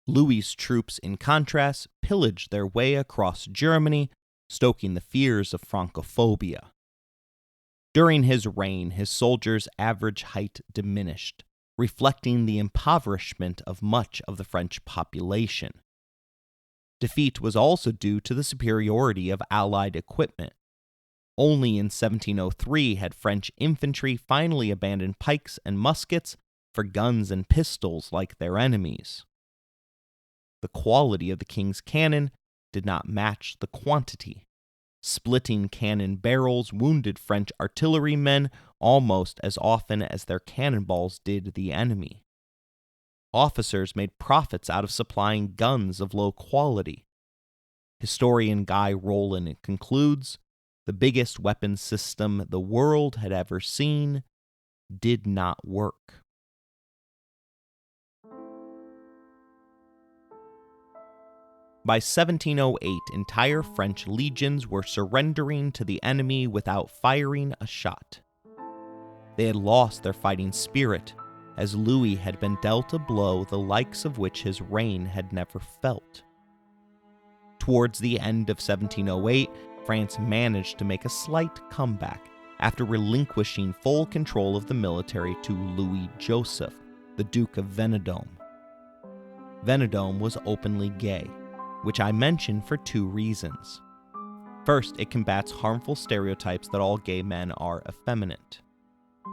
Louis's troops, in contrast, pillaged their way across Germany, stoking the fears of Francophobia. During his reign, his soldiers' average height diminished, reflecting the impoverishment of much of the French population. Defeat was also due to the superiority of Allied equipment. Only in 1703 had French infantry finally abandoned pikes and muskets for guns and pistols like their enemies. The quality of the king's cannon did not match the quantity. Splitting cannon barrels wounded French artillerymen almost as often as their cannonballs did the enemy. Officers made profits out of supplying guns of low quality. Historian Guy Rowland concludes, the biggest weapon system the world had ever seen did not work. By 1708, entire French legions were surrendering to the enemy without firing a shot. They had lost their fighting spirit, as Louis had been dealt a blow the likes of which his reign had never felt. Towards the end of 1708, France managed to make a slight comeback after relinquishing full control of the military to Louis Joseph, the Duke of Vendôme. Vendôme was openly gay, which I mention for two reasons. First, it combats harmful stereotypes that all gay men are effeminate.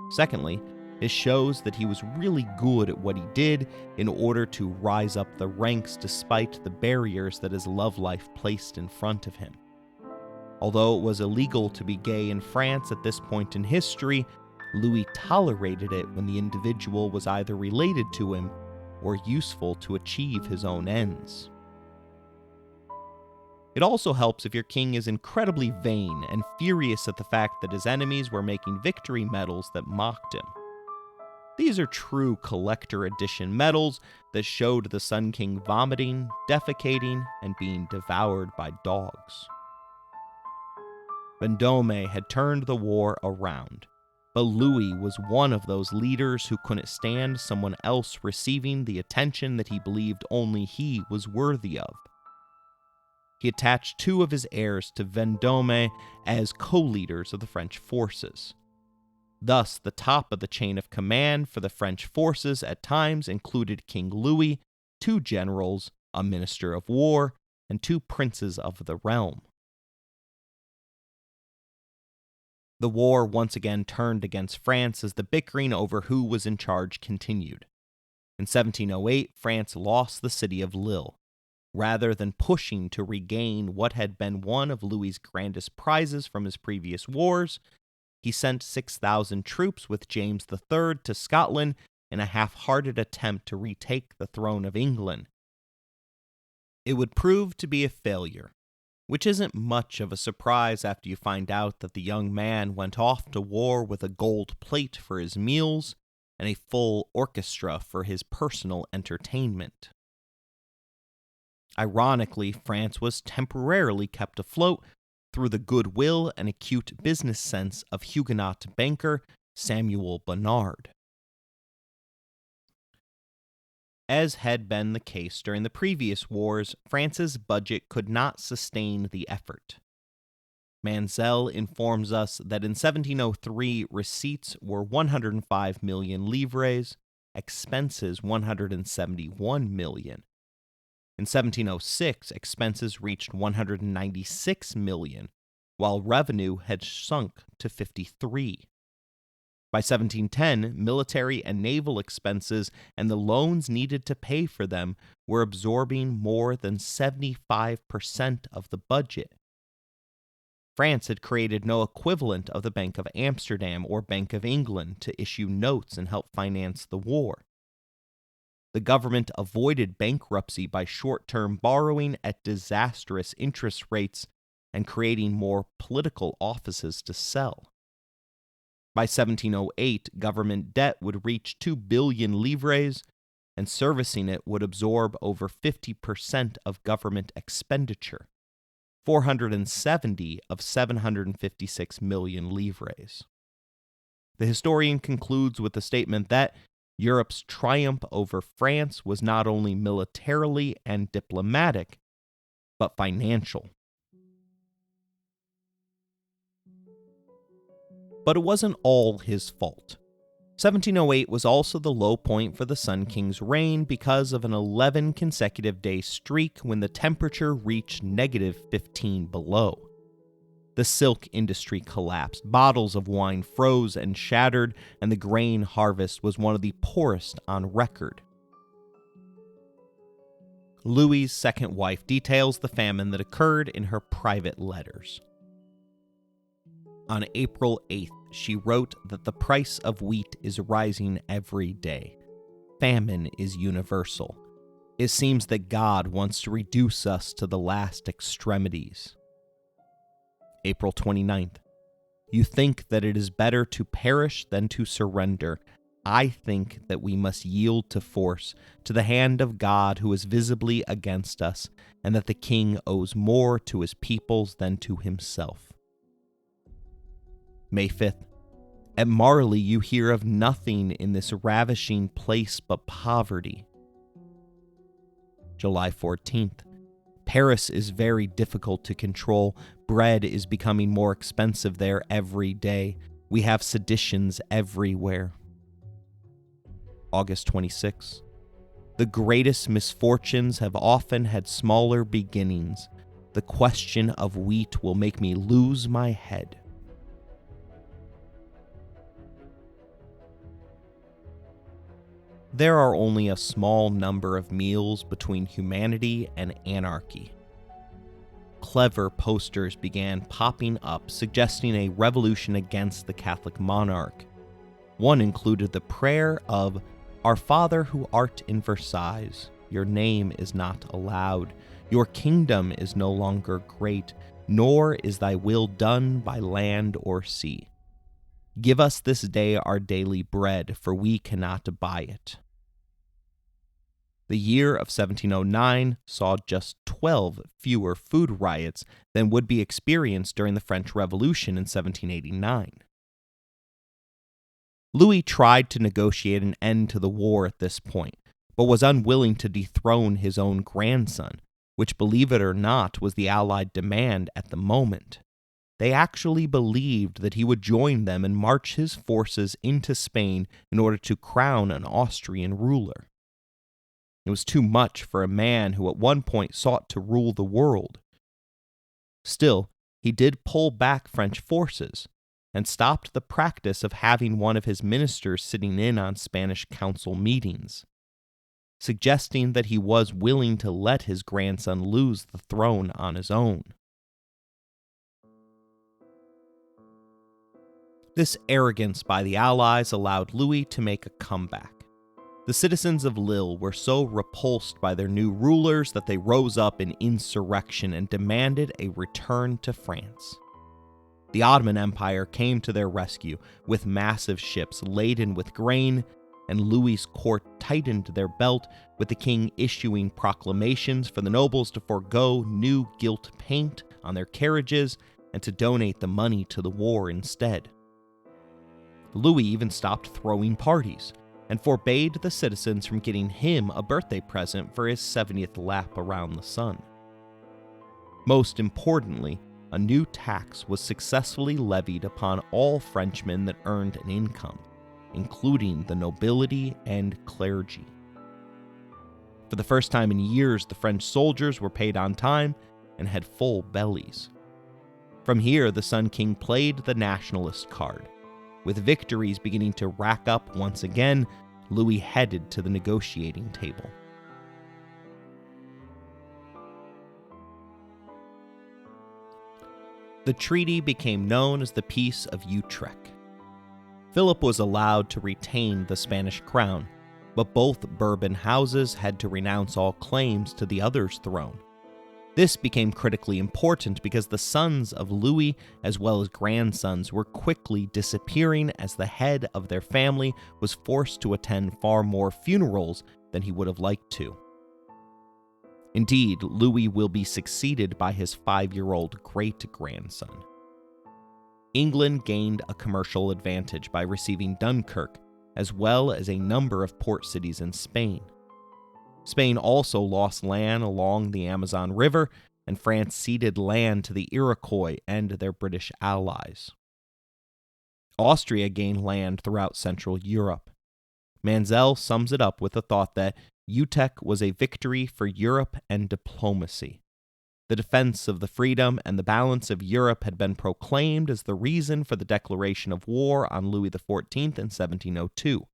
Secondly, it shows that he was really good at what he did in order to rise up the ranks despite the barriers that his love life placed in front of him. Although it was illegal to be gay in France at this point in history, Louis tolerated it when the individual was either related to him or useful to achieve his own ends. It also helps if your king is incredibly vain and furious at the fact that his enemies were making victory medals that mocked him. These are true collector edition medals that showed the Sun King vomiting, defecating, and being devoured by dogs. Vendôme had turned the war around, but Louis was one of those leaders who couldn't stand someone else receiving the attention that he believed only he was worthy of. He attached two of his heirs to Vendôme as co-leaders of the French forces. Thus, the top of the chain of command for the French forces at times included King Louis, two generals, a minister of war, and two princes of the realm. The war once again turned against France as the bickering over who was in charge continued. In 1708, France lost the city of Lille. Rather than pushing to regain what had been one of Louis's grandest prizes from his previous wars, he sent 6,000 troops with James III to Scotland in a half-hearted attempt to retake the throne of England. It would prove to be a failure, which isn't much of a surprise after you find out that the young man went off to war with a gold plate for his meals and a full orchestra for his personal entertainment. Ironically, France was temporarily kept afloat through the goodwill and acute business sense of Huguenot banker Samuel Bernard. As had been the case during the previous wars, France's budget could not sustain the effort. Manzel informs us that in 1703 receipts were 105 million livres, expenses 171 million. In 1706, expenses reached 196 million, while revenue had sunk to 53. By 1710, military and naval expenses and the loans needed to pay for them were absorbing more than 75% of the budget. France had created no equivalent of the Bank of Amsterdam or Bank of England to issue notes and help finance the war. The government avoided bankruptcy by short-term borrowing at disastrous interest rates and creating more political offices to sell. By 1708, government debt would reach 2 billion livres, and servicing it would absorb over 50% of government expenditure, 470 of 756 million livres. The historian concludes with the statement that Europe's triumph over France was not only militarily and diplomatic, but financial. But it wasn't all his fault. 1708 was also the low point for the Sun King's reign because of an 11 consecutive day streak when the temperature reached -15 below. The silk industry collapsed, bottles of wine froze and shattered, and the grain harvest was one of the poorest on record. Louis's second wife details the famine that occurred in her private letters. On April 8th, she wrote that the price of wheat is rising every day. Famine is universal. It seems that God wants to reduce us to the last extremities. April 29th. You think that it is better to perish than to surrender. I think that we must yield to force, to the hand of God who is visibly against us, and that the king owes more to his peoples than to himself. May 5th. At Marly you hear of nothing in this ravishing place but poverty. July 14th. Paris is very difficult to control. Bread is becoming more expensive there every day. We have seditions everywhere. August 26. The greatest misfortunes have often had smaller beginnings. The question of wheat will make me lose my head. There are only a small number of meals between humanity and anarchy. Clever posters began popping up suggesting a revolution against the Catholic monarch. One included the prayer of, "Our Father who art in Versailles, your name is not allowed. Your kingdom is no longer great, nor is thy will done by land or sea. Give us this day our daily bread, for we cannot buy it." The year of 1709 saw just 12 fewer food riots than would be experienced during the French Revolution in 1789. Louis tried to negotiate an end to the war at this point, but was unwilling to dethrone his own grandson, which, believe it or not, was the Allied demand at the moment. They actually believed that he would join them and march his forces into Spain in order to crown an Austrian ruler. It was too much for a man who at one point sought to rule the world. Still, he did pull back French forces and stopped the practice of having one of his ministers sitting in on Spanish council meetings, suggesting that he was willing to let his grandson lose the throne on his own. This arrogance by the Allies allowed Louis to make a comeback. The citizens of Lille were so repulsed by their new rulers that they rose up in insurrection and demanded a return to France. The Ottoman Empire came to their rescue with massive ships laden with grain, and Louis's court tightened their belt, with the king issuing proclamations for the nobles to forego new gilt paint on their carriages and to donate the money to the war instead. Louis even stopped throwing parties and forbade the citizens from getting him a birthday present for his 70th lap around the sun. Most importantly, a new tax was successfully levied upon all Frenchmen that earned an income, including the nobility and clergy. For the first time in years, the French soldiers were paid on time and had full bellies. From here, the Sun King played the nationalist card. With victories beginning to rack up once again, Louis headed to the negotiating table. The treaty became known as the Peace of Utrecht. Philip was allowed to retain the Spanish crown, but both Bourbon houses had to renounce all claims to the other's throne. This became critically important because the sons of Louis, as well as grandsons, were quickly disappearing as the head of their family was forced to attend far more funerals than he would have liked to. Indeed, Louis will be succeeded by his 5-year-old great-grandson. England gained a commercial advantage by receiving Dunkirk, as well as a number of port cities in Spain. Spain also lost land along the Amazon River, and France ceded land to the Iroquois and their British allies. Austria gained land throughout Central Europe. Manzel sums it up with the thought that Utrecht was a victory for Europe and diplomacy. The defense of the freedom and the balance of Europe had been proclaimed as the reason for the declaration of war on Louis XIV in 1702.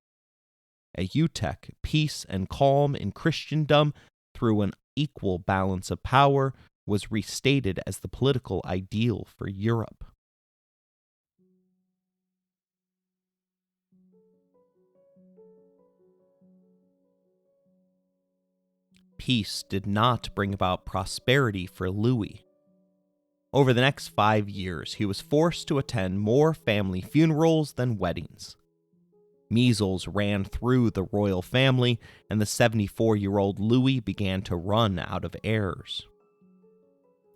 At Utrecht, peace and calm in Christendom through an equal balance of power was restated as the political ideal for Europe. Peace did not bring about prosperity for Louis. Over the next 5 years, he was forced to attend more family funerals than weddings. Measles ran through the royal family, and the 74-year-old Louis began to run out of heirs.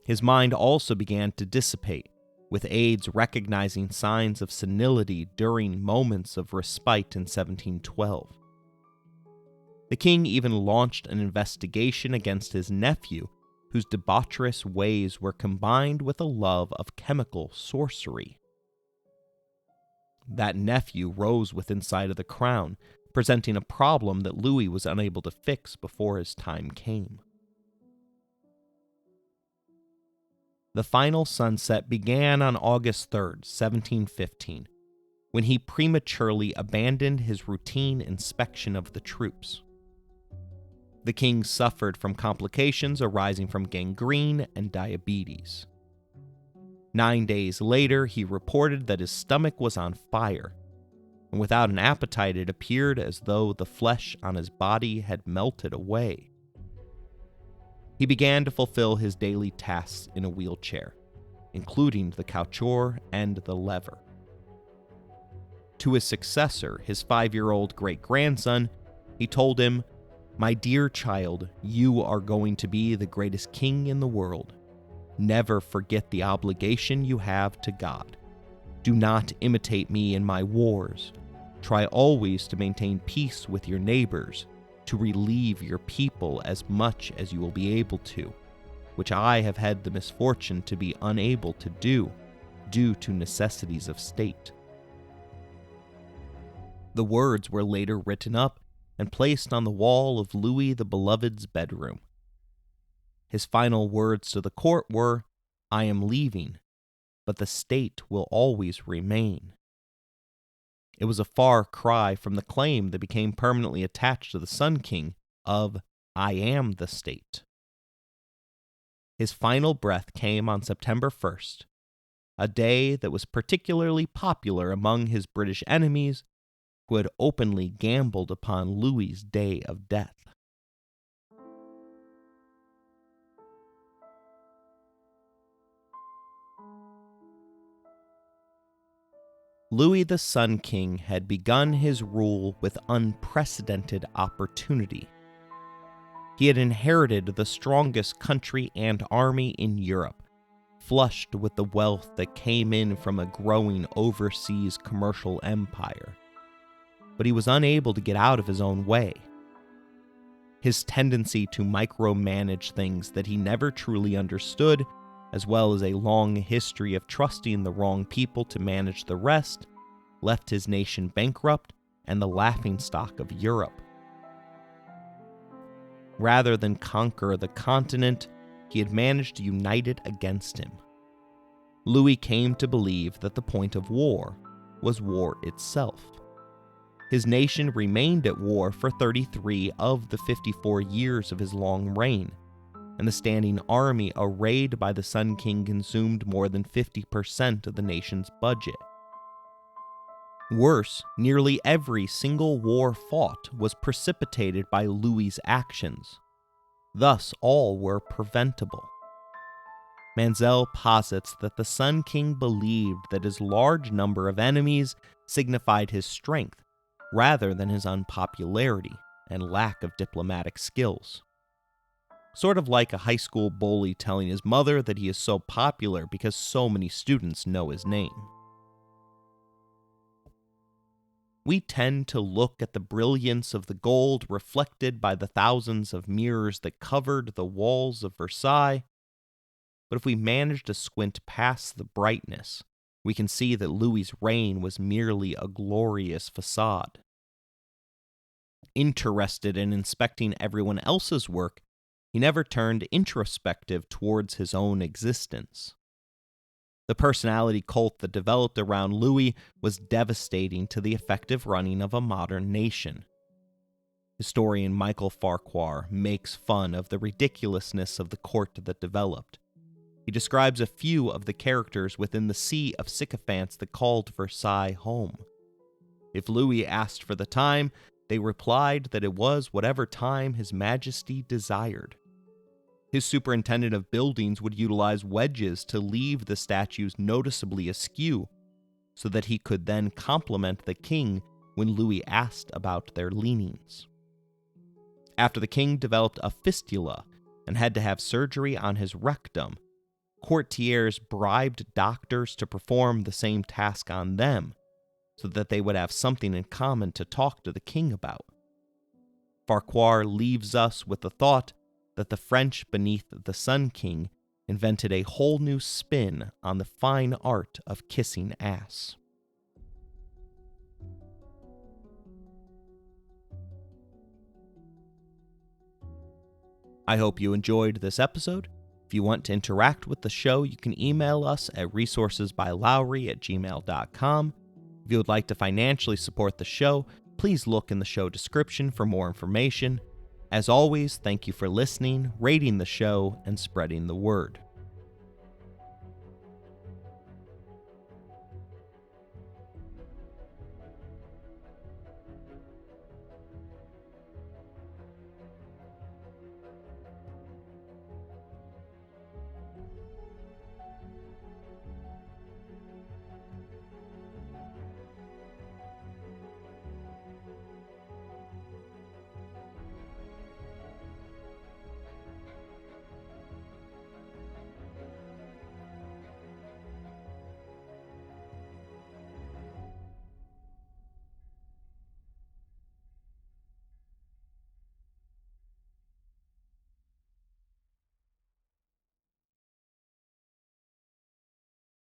His mind also began to dissipate, with aides recognizing signs of senility during moments of respite in 1712. The king even launched an investigation against his nephew, whose debaucherous ways were combined with a love of chemical sorcery. That nephew rose with inside of the crown, presenting a problem that Louis was unable to fix before his time came. The final sunset began on August 3rd, 1715, when he prematurely abandoned his routine inspection of the troops. The king suffered from complications arising from gangrene and diabetes. 9 days later, he reported that his stomach was on fire, and without an appetite, it appeared as though the flesh on his body had melted away. He began to fulfill his daily tasks in a wheelchair, including the couture and the lever. To his successor, his 5-year-old great-grandson, he told him, "My dear child, you are going to be the greatest king in the world. Never forget the obligation you have to God. Do not imitate me in my wars. Try always to maintain peace with your neighbors, to relieve your people as much as you will be able to, which I have had the misfortune to be unable to do, due to necessities of state." The words were later written up and placed on the wall of Louis the Beloved's bedroom. His final words to the court were, "I am leaving, but the state will always remain." It was a far cry from the claim that became permanently attached to the Sun King of, "I am the state." His final breath came on September 1st, a day that was particularly popular among his British enemies who had openly gambled upon Louis's day of death. Louis the Sun King had begun his rule with unprecedented opportunity. He had inherited the strongest country and army in Europe, flushed with the wealth that came in from a growing overseas commercial empire. But he was unable to get out of his own way. His tendency to micromanage things that he never truly understood, as well as a long history of trusting the wrong people to manage the rest, left his nation bankrupt and the laughingstock of Europe. Rather than conquer the continent, he had managed to unite it against him. Louis came to believe that the point of war was war itself. His nation remained at war for 33 of the 54 years of his long reign, and the standing army arrayed by the Sun King consumed more than 50% of the nation's budget. Worse, nearly every single war fought was precipitated by Louis's actions. Thus, all were preventable. Manzel posits that the Sun King believed that his large number of enemies signified his strength, rather than his unpopularity and lack of diplomatic skills. Sort of like a high school bully telling his mother that he is so popular because so many students know his name. We tend to look at the brilliance of the gold reflected by the thousands of mirrors that covered the walls of Versailles, but if we manage to squint past the brightness, we can see that Louis's reign was merely a glorious facade. Interested in inspecting everyone else's work, he never turned introspective towards his own existence. The personality cult that developed around Louis was devastating to the effective running of a modern nation. Historian Michael Farquhar makes fun of the ridiculousness of the court that developed. He describes a few of the characters within the sea of sycophants that called Versailles home. If Louis asked for the time, they replied that it was whatever time His Majesty desired. His superintendent of buildings would utilize wedges to leave the statues noticeably askew, so that he could then compliment the king when Louis asked about their leanings. After the king developed a fistula and had to have surgery on his rectum, courtiers bribed doctors to perform the same task on them, so that they would have something in common to talk to the king about. Farquhar leaves us with the thought that the French beneath the Sun King invented a whole new spin on the fine art of kissing ass. I hope you enjoyed this episode. If you want to interact with the show, you can email us at resourcesbylowery@gmail.com. If you would like to financially support the show, please look in the show description for more information. As always, thank you for listening, rating the show, and spreading the word.